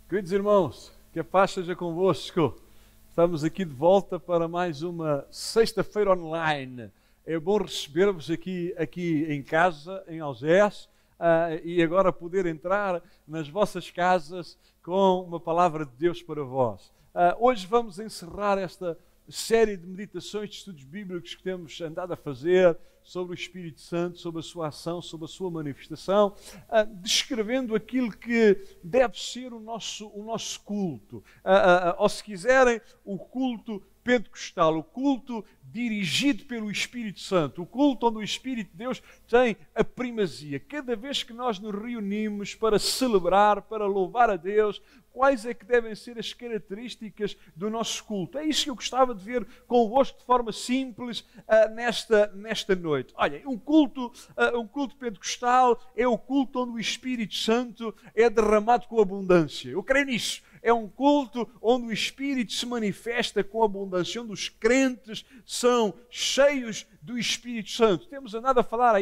Queridos irmãos, que a paz seja convosco. Estamos aqui de volta para mais uma sexta-feira online. É bom receber-vos aqui em casa, em Algés, e agora poder entrar nas vossas casas com uma palavra de Deus para vós. Hoje vamos encerrar esta série de meditações, de estudos bíblicos que temos andado a fazer sobre o Espírito Santo, sobre a sua ação, sobre a sua manifestação, descrevendo aquilo que deve ser o nosso culto. Ou se quiserem, o culto pentecostal, o culto dirigido pelo Espírito Santo, o culto onde o Espírito de Deus tem a primazia. Cada vez que nós nos reunimos para celebrar, para louvar a Deus, quais é que devem ser as características do nosso culto? É isso que eu gostava de ver convosco de forma simples nesta noite. Olha, um culto pentecostal é o culto onde o Espírito Santo é derramado com abundância. Eu creio nisso. É um culto onde o Espírito se manifesta com abundância, onde os crentes são cheios do Espírito Santo. Temos andado a falar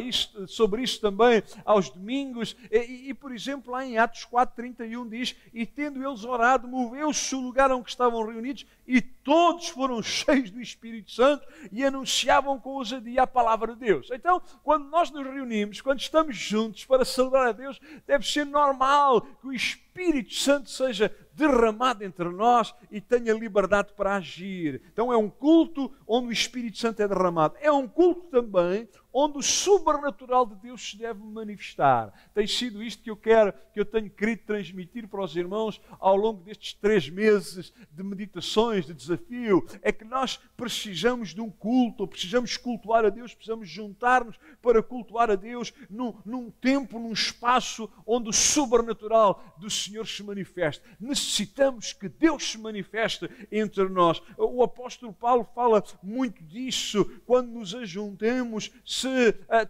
sobre isso também aos domingos. E, por exemplo, lá em Atos 4:31 diz: e tendo eles orado, moveu-se o lugar onde estavam reunidos e todos foram cheios do Espírito Santo e anunciavam com ousadia a palavra de Deus. Então, quando nós nos reunimos, quando estamos juntos para celebrar a Deus, deve ser normal que o Espírito Santo seja derramado entre nós e tenha liberdade para agir. Então é um culto onde o Espírito Santo é derramado. É um culto também onde o sobrenatural de Deus se deve manifestar. Tem sido isto que eu tenho querido transmitir para os irmãos ao longo destes 3 meses de meditações, de desafio. É que nós precisamos de um culto, precisamos cultuar a Deus, precisamos juntar-nos para cultuar a Deus num tempo, num espaço onde o sobrenatural do Senhor se manifeste. Necessitamos que Deus se manifeste entre nós. O apóstolo Paulo fala muito disso quando nos ajuntemos. Se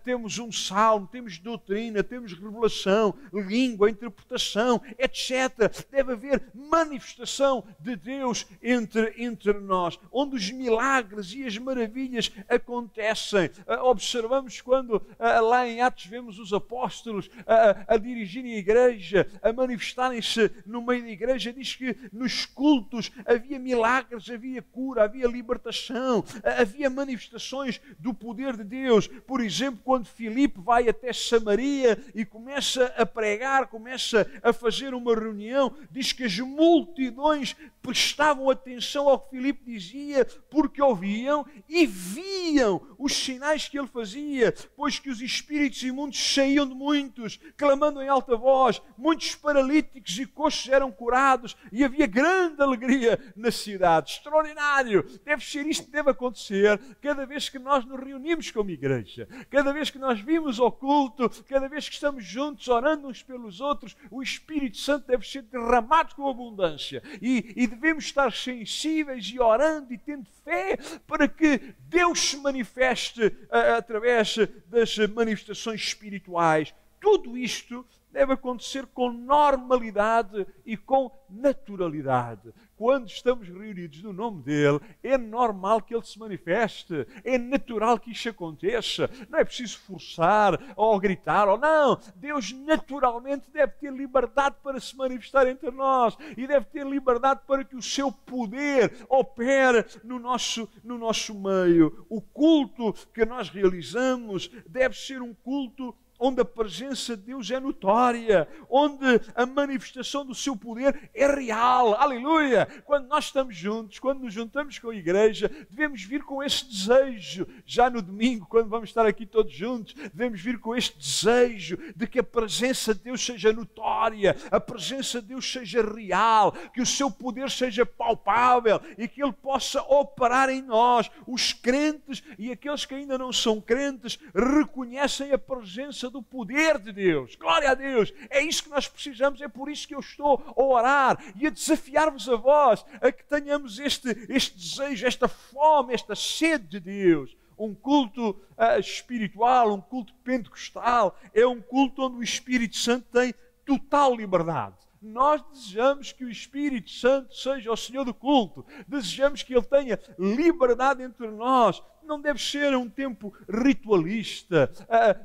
temos um salmo, temos doutrina, temos revelação, língua, interpretação, etc. Deve haver manifestação de Deus entre nós, onde os milagres e as maravilhas acontecem. Observamos quando lá em Atos vemos os apóstolos a dirigirem a igreja, a manifestarem-se no meio da igreja. Diz que nos cultos havia milagres, havia cura, havia libertação, havia manifestações do poder de Deus. Por exemplo, quando Filipe vai até Samaria e começa a pregar, começa a fazer uma reunião, diz que as multidões prestavam atenção ao que Filipe dizia, porque ouviam e viam os sinais que ele fazia, pois que os espíritos imundos saíam de muitos, clamando em alta voz, muitos paralíticos e coxos eram curados e havia grande alegria na cidade. Extraordinário! Deve ser isto que deve acontecer cada vez que nós nos reunimos como igreja. Cada vez que nós vimos ao culto, cada vez que estamos juntos orando uns pelos outros, o Espírito Santo deve ser derramado com abundância e devemos estar sensíveis e orando e tendo fé para que Deus se manifeste através das manifestações espirituais. Tudo isto deve acontecer com normalidade e com naturalidade. Quando estamos reunidos no nome dEle, é normal que Ele se manifeste, é natural que isto aconteça. Não é preciso forçar ou gritar, ou não. Deus naturalmente deve ter liberdade para se manifestar entre nós e deve ter liberdade para que o seu poder opere no nosso meio. O culto que nós realizamos deve ser um culto onde a presença de Deus é notória, onde a manifestação do seu poder é real. Aleluia! Quando nós estamos juntos, quando nos juntamos com a igreja, devemos vir com esse desejo. Já no domingo, quando vamos estar aqui todos juntos, devemos vir com este desejo de que a presença de Deus seja notória, a presença de Deus seja real, que o seu poder seja palpável e que Ele possa operar em nós. Os crentes e aqueles que ainda não são crentes reconhecem a presença do poder de Deus. Glória a Deus! É isso que nós precisamos, é por isso que eu estou a orar e a desafiar-vos a vós, a que tenhamos este desejo, esta fome, esta sede de Deus. Um culto espiritual, um culto pentecostal, é um culto onde o Espírito Santo tem total liberdade. Nós desejamos que o Espírito Santo seja o Senhor do culto. Desejamos que Ele tenha liberdade entre nós. Não deve ser um tempo ritualista,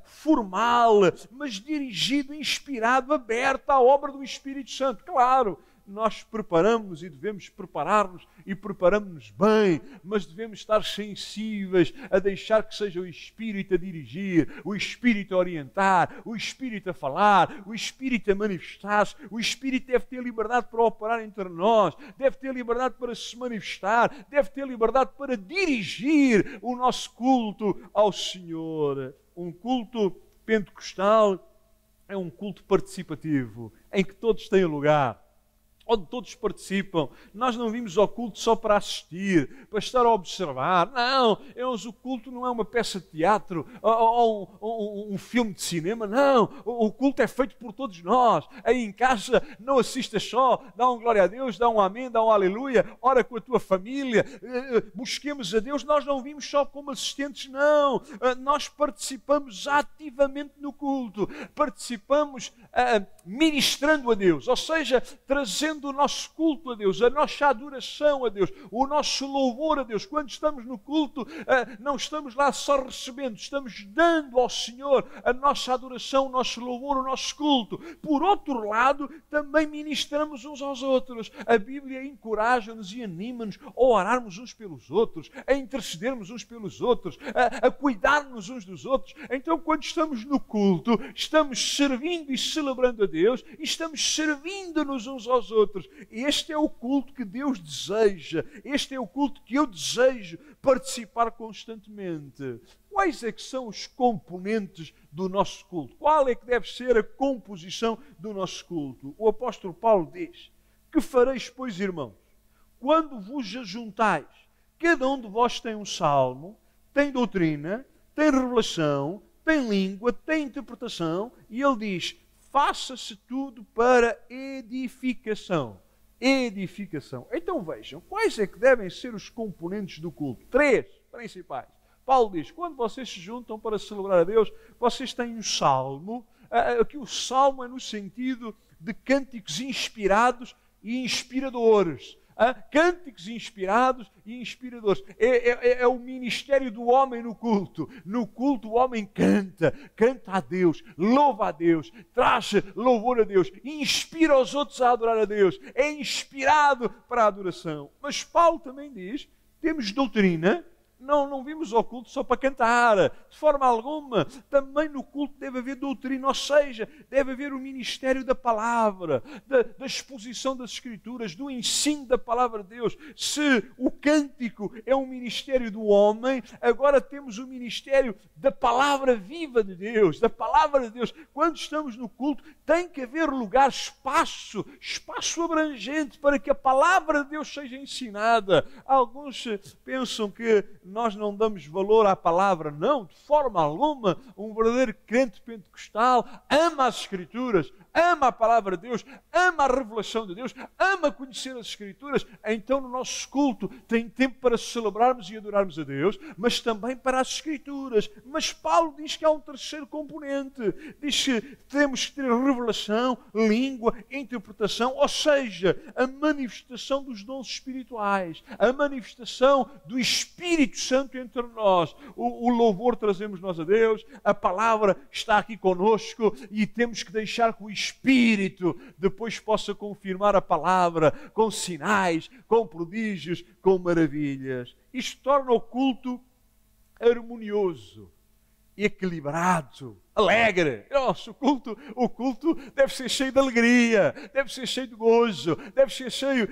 formal, mas dirigido, inspirado, aberto à obra do Espírito Santo. Claro, nós preparamos e devemos preparar-nos e preparamos-nos bem, mas devemos estar sensíveis a deixar que seja o Espírito a dirigir, o Espírito a orientar, o Espírito a falar, o Espírito a manifestar-se. O Espírito deve ter liberdade para operar entre nós, deve ter liberdade para se manifestar, deve ter liberdade para dirigir o nosso culto ao Senhor. Um culto pentecostal é um culto participativo, em que todos têm lugar, onde todos participam. Nós não vimos ao culto só para assistir, para estar a observar. Não, o culto não é uma peça de teatro ou um filme de cinema. Não, o culto é feito por todos nós. Aí em casa não assistas só, dá um glória a Deus, dá um amém, dá um aleluia, ora com a tua família, busquemos a Deus. Nós não vimos só como assistentes, não. Nós participamos ativamente no culto, participamos ministrando a Deus, ou seja, trazendo o nosso culto a Deus, a nossa adoração a Deus, o nosso louvor a Deus. Quando estamos no culto, não estamos lá só recebendo, estamos dando ao Senhor a nossa adoração, o nosso louvor, o nosso culto. Por outro lado, também ministramos uns aos outros. A Bíblia encoraja-nos e anima-nos a orarmos uns pelos outros, a intercedermos uns pelos outros, a cuidarmos uns dos outros. Então, quando estamos no culto, estamos servindo e celebrando a Deus e estamos servindo-nos uns aos outros. Este é o culto que Deus deseja, este é o culto que eu desejo participar constantemente. Quais é que são os componentes do nosso culto? Qual é que deve ser a composição do nosso culto? O apóstolo Paulo diz: que fareis, pois, irmãos, quando vos ajuntais? Cada um de vós tem um salmo, tem doutrina, tem revelação, tem língua, tem interpretação, e ele diz: faça-se tudo para edificação. Edificação. Então vejam, quais é que devem ser os componentes do culto? 3 principais. Paulo diz: quando vocês se juntam para celebrar a Deus, vocês têm um salmo. Aqui o salmo é no sentido de cânticos inspirados e inspiradores. Cânticos inspirados e inspiradores. É o ministério do homem no culto. No culto o homem canta a Deus, louva a Deus, traz louvor a Deus, inspira os outros a adorar a Deus, é inspirado para a adoração. Mas Paulo também diz: temos doutrina. Não vimos ao culto só para cantar, de forma alguma. Também no culto deve haver doutrina, ou seja, deve haver o ministério da palavra, da exposição das Escrituras, do ensino da palavra de Deus. Se o cântico é um ministério do homem, agora temos o ministério da palavra viva de Deus, da palavra de Deus. Quando estamos no culto, tem que haver lugar, espaço abrangente para que a palavra de Deus seja ensinada. Alguns pensam que nós não damos valor à palavra. Não, de forma alguma. Um verdadeiro crente pentecostal ama as Escrituras, ama a palavra de Deus, ama a revelação de Deus, ama conhecer as Escrituras. Então no nosso culto tem tempo para celebrarmos e adorarmos a Deus, mas também para as Escrituras. Mas Paulo diz que há um terceiro componente. Diz que temos que ter revelação, língua, interpretação, ou seja, a manifestação dos dons espirituais, a manifestação do Espírito Santo entre nós. O louvor trazemos nós a Deus, a palavra está aqui conosco e temos que deixar que o Espírito depois possa confirmar a palavra com sinais, com prodígios, com maravilhas. Isto torna o culto harmonioso, equilibrado, alegre. Nossa, o culto deve ser cheio de alegria, deve ser cheio de gozo, deve ser cheio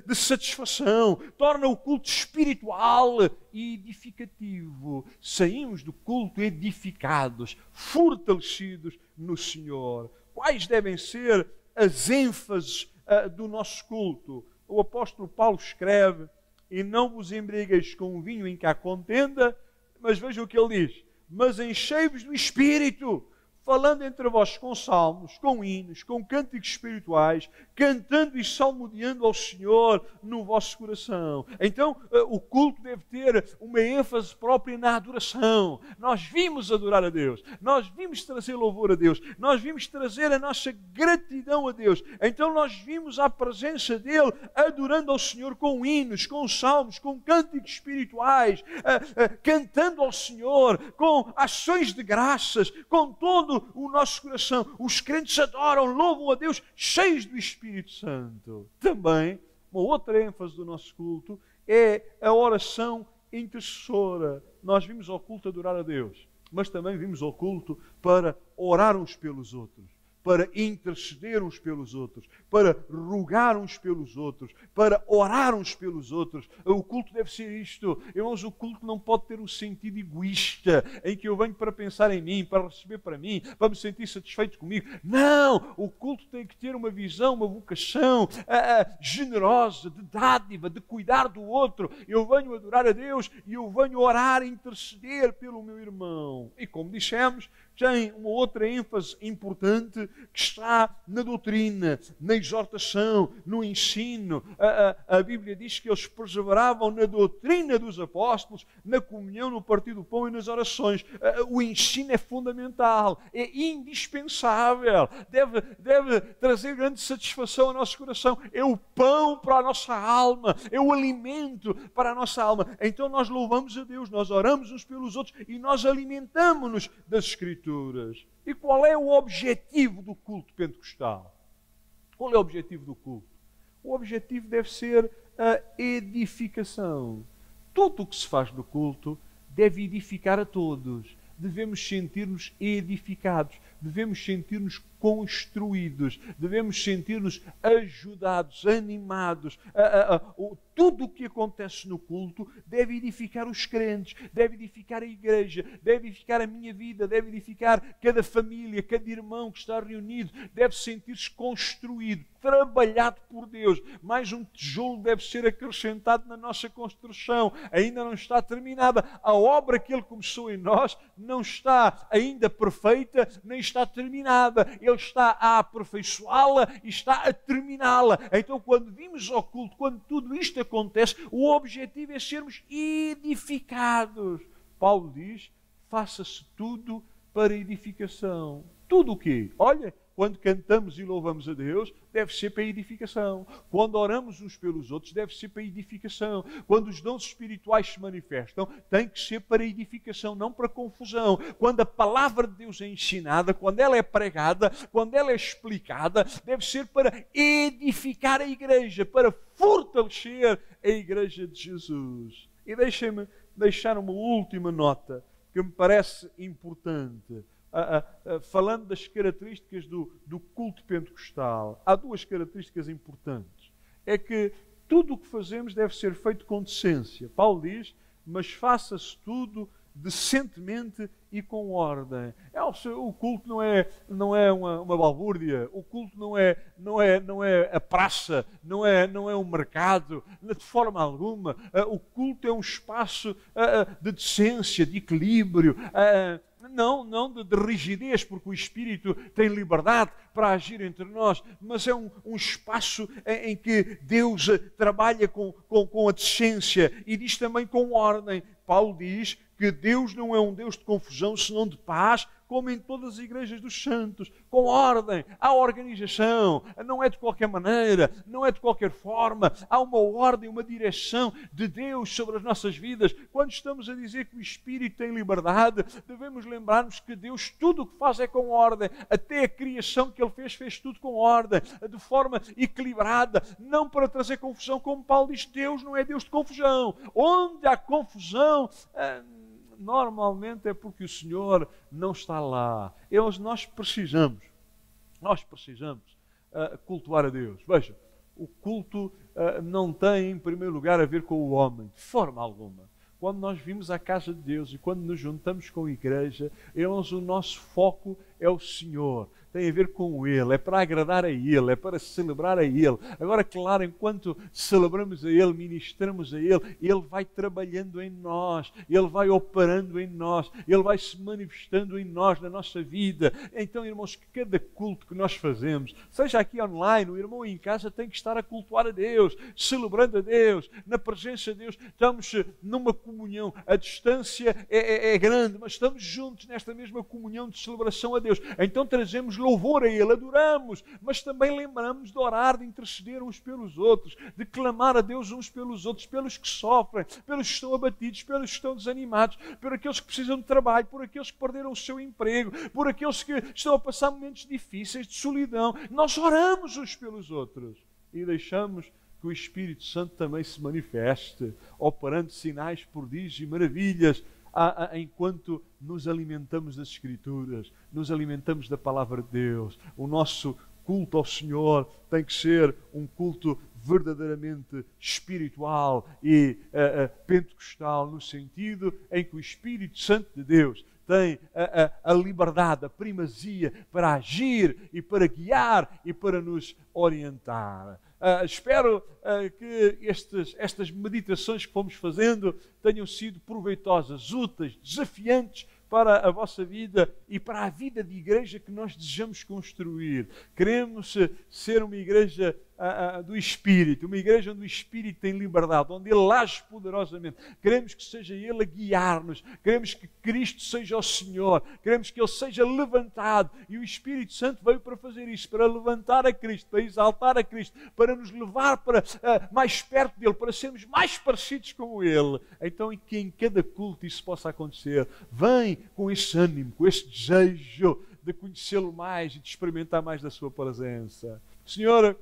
de satisfação. Torna o culto espiritual e edificativo. Saímos do culto edificados, fortalecidos no Senhor. Quais devem ser as ênfases do nosso culto? O apóstolo Paulo escreve: e não vos embriagueis com o vinho em que há contenda, mas vejam o que ele diz: mas enchei-vos do Espírito, falando entre vós com salmos, com hinos, com cânticos espirituais, cantando e salmodiando ao Senhor no vosso coração. Então, o culto deve ter uma ênfase própria na adoração. Nós vimos adorar a Deus, nós vimos trazer louvor a Deus, nós vimos trazer a nossa gratidão a Deus. Então, nós vimos a presença dEle adorando ao Senhor com hinos, com salmos, com cânticos espirituais, cantando ao Senhor, com ações de graças, com todo todo o nosso coração. Os crentes adoram, louvam a Deus, cheios do Espírito Santo. Também, uma outra ênfase do nosso culto é a oração intercessora. Nós vimos ao culto adorar a Deus, mas também vimos ao culto para orar uns pelos outros, para interceder uns pelos outros, para rogar uns pelos outros, para orar uns pelos outros. O culto deve ser isto. Irmãos, o culto não pode ter um sentido egoísta, em que eu venho para pensar em mim, para receber para mim, para me sentir satisfeito comigo. Não! O culto tem que ter uma visão, uma vocação generosa, de dádiva, de cuidar do outro. Eu venho adorar a Deus e eu venho orar e interceder pelo meu irmão. E como dissemos, tem uma outra ênfase importante que está na doutrina, na exortação, no ensino. A Bíblia diz que eles perseveravam na doutrina dos apóstolos, na comunhão, no partir do pão e nas orações. O ensino é fundamental, é indispensável, deve trazer grande satisfação ao nosso coração. É o pão para a nossa alma, é o alimento para a nossa alma. Então nós louvamos a Deus, nós oramos uns pelos outros e nós alimentamos-nos das Escrituras. E qual é o objetivo do culto pentecostal? Qual é o objetivo do culto? O objetivo deve ser a edificação. Tudo o que se faz no culto deve edificar a todos. Devemos sentir-nos edificados, devemos sentir-nos construídos, devemos sentir-nos ajudados, animados. Tudo o que acontece no culto deve edificar os crentes, deve edificar a igreja, deve edificar a minha vida, deve edificar cada família, cada irmão que está reunido, deve sentir-se construído, trabalhado por Deus. Mais um tijolo deve ser acrescentado na nossa construção. Ainda não está terminada. A obra que Ele começou em nós não está ainda perfeita, nem está terminada. Ele está a aperfeiçoá-la e está a terminá-la. Então, quando vimos ao culto, quando tudo isto acontece, o objetivo é sermos edificados. Paulo diz, faça-se tudo para edificação. Tudo o quê? Olha, quando cantamos e louvamos a Deus, deve ser para edificação. Quando oramos uns pelos outros, deve ser para edificação. Quando os dons espirituais se manifestam, tem que ser para edificação, não para confusão. Quando a palavra de Deus é ensinada, quando ela é pregada, quando ela é explicada, deve ser para edificar a igreja, para fortalecer a igreja de Jesus. E deixem-me deixar uma última nota que me parece importante. Falando das características do culto pentecostal, há duas características importantes. É que tudo o que fazemos deve ser feito com decência. Paulo diz, mas faça-se tudo decentemente e com ordem. O culto não é uma balbúrdia, o culto não é a praça, não é um mercado, de forma alguma. O culto é um espaço de decência, de equilíbrio, não de rigidez, porque o Espírito tem liberdade para agir entre nós, mas é um espaço em que Deus trabalha com a decência e diz também com ordem. Paulo diz que Deus não é um Deus de confusão, senão de paz, como em todas as igrejas dos santos, com ordem, há organização, não é de qualquer maneira, não é de qualquer forma, há uma ordem, uma direção de Deus sobre as nossas vidas. Quando estamos a dizer que o Espírito tem liberdade, devemos lembrar-nos que Deus tudo o que faz é com ordem, até a criação que Ele fez tudo com ordem, de forma equilibrada, não para trazer confusão, como Paulo diz, Deus não é Deus de confusão. Onde há confusão, normalmente é porque o Senhor não está lá. Nós precisamos cultuar a Deus. Veja, o culto não tem, em primeiro lugar, a ver com o homem, de forma alguma. Quando nós vimos a casa de Deus e quando nos juntamos com a igreja, o nosso foco é o Senhor. Tem a ver com Ele, é para agradar a Ele, é para celebrar a Ele. Agora, claro, enquanto celebramos a Ele, ministramos a Ele, Ele vai trabalhando em nós, Ele vai operando em nós, Ele vai se manifestando em nós, na nossa vida. Então, irmãos, que cada culto que nós fazemos, seja aqui online, o irmão em casa tem que estar a cultuar a Deus, celebrando a Deus, na presença de Deus. Estamos numa comunhão, a distância é grande, mas estamos juntos nesta mesma comunhão de celebração a Deus. Então, trazemos louvor a Ele, adoramos, mas também lembramos de orar, de interceder uns pelos outros, de clamar a Deus uns pelos outros, pelos que sofrem, pelos que estão abatidos, pelos que estão desanimados, por aqueles que precisam de trabalho, por aqueles que perderam o seu emprego, por aqueles que estão a passar momentos difíceis de solidão. Nós oramos uns pelos outros e deixamos que o Espírito Santo também se manifeste, operando sinais, prodígios e maravilhas, enquanto nos alimentamos das Escrituras, nos alimentamos da Palavra de Deus. O nosso culto ao Senhor tem que ser um culto verdadeiramente espiritual e pentecostal, no sentido em que o Espírito Santo de Deus tem a liberdade, a primazia para agir e para guiar e para nos orientar. Espero que estas meditações que fomos fazendo tenham sido proveitosas, úteis, desafiantes para a vossa vida e para a vida de igreja que nós desejamos construir. Queremos ser uma igreja do Espírito, uma igreja onde o Espírito tem liberdade, onde Ele age poderosamente. Queremos que seja Ele a guiar-nos, queremos que Cristo seja o Senhor, queremos que Ele seja levantado, e o Espírito Santo veio para fazer isso, para levantar a Cristo, para exaltar a Cristo, para nos levar para mais perto dEle, para sermos mais parecidos com Ele. Então, que em cada culto isso possa acontecer. Vem com esse ânimo, com esse desejo de conhecê-lo mais e de experimentar mais da sua presença. Senhor,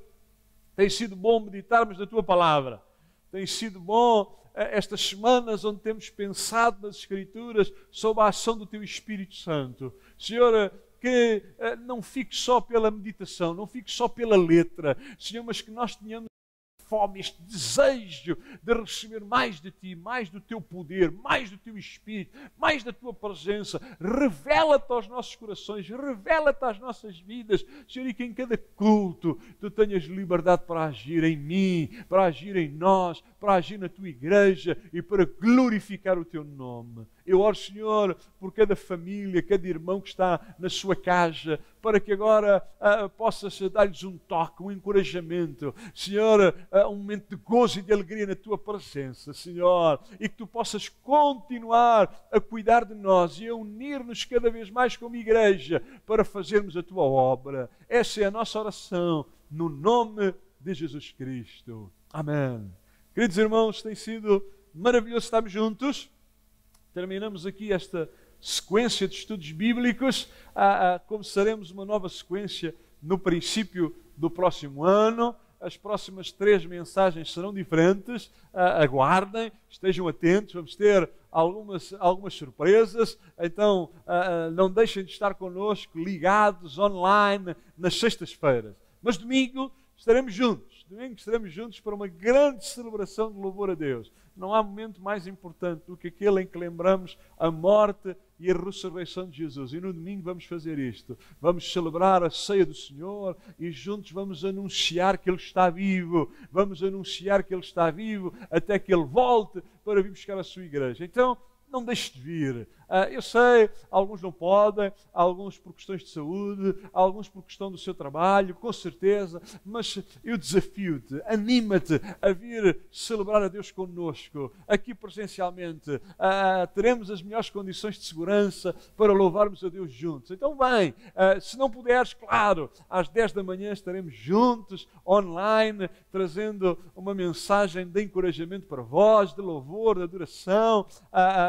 tem sido bom meditarmos na Tua Palavra. Tem sido bom estas semanas onde temos pensado nas Escrituras sobre a ação do Teu Espírito Santo. Senhor, que não fique só pela meditação, não fique só pela letra, Senhor, mas que nós tenhamos fome, este desejo de receber mais de Ti, mais do Teu poder, mais do Teu Espírito, mais da Tua presença. Revela-te aos nossos corações, revela-te às nossas vidas, Senhor, e que em cada culto Tu tenhas liberdade para agir em mim, para agir em nós, para agir na Tua igreja e para glorificar o Teu nome. Eu oro, Senhor, por cada família, cada irmão que está na sua casa, para que agora possas dar-lhes um toque, um encorajamento. Senhor, um momento de gozo e de alegria na Tua presença, Senhor, e que Tu possas continuar a cuidar de nós e a unir-nos cada vez mais como igreja para fazermos a Tua obra. Essa é a nossa oração, no nome de Jesus Cristo. Amém. Queridos irmãos, tem sido maravilhoso estarmos juntos. Terminamos aqui esta sequência de estudos bíblicos. Começaremos uma nova sequência no princípio do próximo ano. As próximas 3 mensagens serão diferentes. Aguardem, estejam atentos. Vamos ter algumas surpresas. Então, não deixem de estar connosco, ligados, online, nas sextas-feiras. Mas domingo estaremos juntos. Domingo estaremos juntos para uma grande celebração de louvor a Deus. Não há momento mais importante do que aquele em que lembramos a morte e a ressurreição de Jesus. E no domingo vamos fazer isto. Vamos celebrar a ceia do Senhor e juntos vamos anunciar que Ele está vivo. Vamos anunciar que Ele está vivo até que Ele volte para vir buscar a sua igreja. Então, não deixe de vir. Eu sei, alguns não podem, alguns por questões de saúde, alguns por questão do seu trabalho, com certeza, mas eu desafio-te, anima-te a vir celebrar a Deus connosco, aqui presencialmente. Teremos as melhores condições de segurança para louvarmos a Deus juntos. Então vem, se não puderes, claro, às 10 da manhã estaremos juntos, online, trazendo uma mensagem de encorajamento para vós, de louvor, de adoração,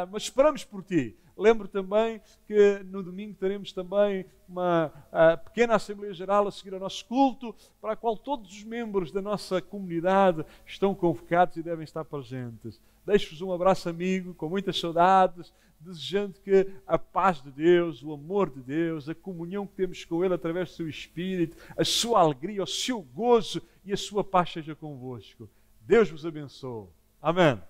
mas esperamos por ti. Lembro também que no domingo teremos também uma pequena Assembleia Geral a seguir ao nosso culto, para a qual todos os membros da nossa comunidade estão convocados e devem estar presentes. Deixo-vos um abraço amigo, com muitas saudades, desejando que a paz de Deus, o amor de Deus, a comunhão que temos com Ele através do seu Espírito, a sua alegria, o seu gozo e a sua paz seja convosco. Deus vos abençoe. Amém.